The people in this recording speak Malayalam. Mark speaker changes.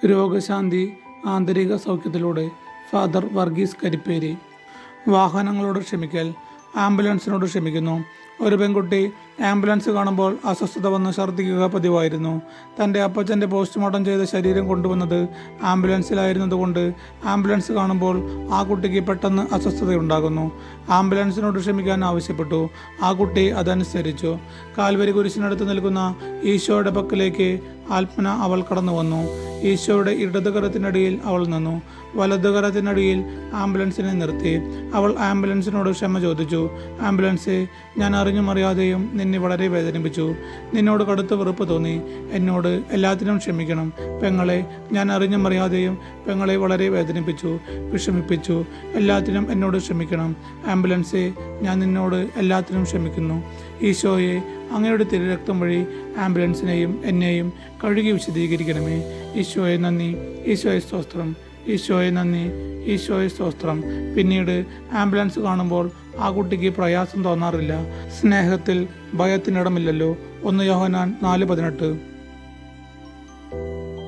Speaker 1: രോഗശാന്തി ആന്തരിക സൗഖ്യത്തിലൂടെ ഫാദർ വർഗീസ് കരിപ്പേരി. വാഹനങ്ങളോട് ക്ഷമിക്കൽ, ആംബുലൻസിനോട് ക്ഷമിക്കുന്നു. ഒരു പെൺകുട്ടി ആംബുലൻസ് കാണുമ്പോൾ അസ്വസ്ഥത വന്ന് ഛർദ്ദിക്കുക പതിവായിരുന്നു. തൻ്റെ അപ്പച്ചൻ്റെ പോസ്റ്റ്മോർട്ടം ചെയ്ത ശരീരം കൊണ്ടുവന്നത് ആംബുലൻസിലായിരുന്നതുകൊണ്ട് ആംബുലൻസ് കാണുമ്പോൾ ആ കുട്ടിക്ക് പെട്ടെന്ന് അസ്വസ്ഥതയുണ്ടാകുന്നു. ആംബുലൻസിനോട് ക്ഷമിക്കാൻ ആവശ്യപ്പെട്ടു. ആ കുട്ടി അതനുസരിച്ചു. കാൽവരി കുരിശിനടുത്ത് നിൽക്കുന്ന ഈശോയുടെ പക്കലേക്ക് ആത്മന അവൾ കടന്നു വന്നു. ഈശോയുടെ ഇടതുകരത്തിനടിയിൽ അവൾ നിന്നു. വലതുകരത്തിനടിയിൽ ആംബുലൻസിനെ നിർത്തി. അവൾ ആംബുലൻസിനോട് ക്ഷമ ചോദിച്ചു. ആംബുലൻസേ, ഞാൻ അറിഞ്ഞും അറിയാതെയും നിന്നെ വളരെ വേദനിപ്പിച്ചു. നിന്നോട് കടുത്ത വെറുപ്പ് തോന്നി. എന്നോട് എല്ലാത്തിനും ക്ഷമിക്കണം. പെങ്ങളെ, ഞാൻ അറിഞ്ഞും അറിയാതെയും പെങ്ങളെ വളരെ വേദനിപ്പിച്ചു, വിഷമിപ്പിച്ചു. എല്ലാത്തിനും എന്നോട് ക്ഷമിക്കണം. ആംബുലൻസേ, ഞാൻ നിന്നോട് എല്ലാത്തിനും ക്ഷമിക്കുന്നു. ഈശോയെ, അങ്ങയുടെ തിരുരക്തം വഴി ആംബുലൻസിനെയും എന്നെയും കഴുകി വിശദീകരിക്കണമേ. ഈശോയെ നന്ദി, ഈശോയെ സ്തോത്രം, ഈശോയെ നന്ദി, ഈശോയെ സ്തോത്രം. പിന്നീട് ആംബുലൻസ് കാണുമ്പോൾ ആ കുട്ടിക്ക് പ്രയാസം തോന്നാറില്ല. സ്നേഹത്തിൽ ഭയത്തിനിടമില്ലല്ലോ. 1 യോഹന്നാൻ 4:18.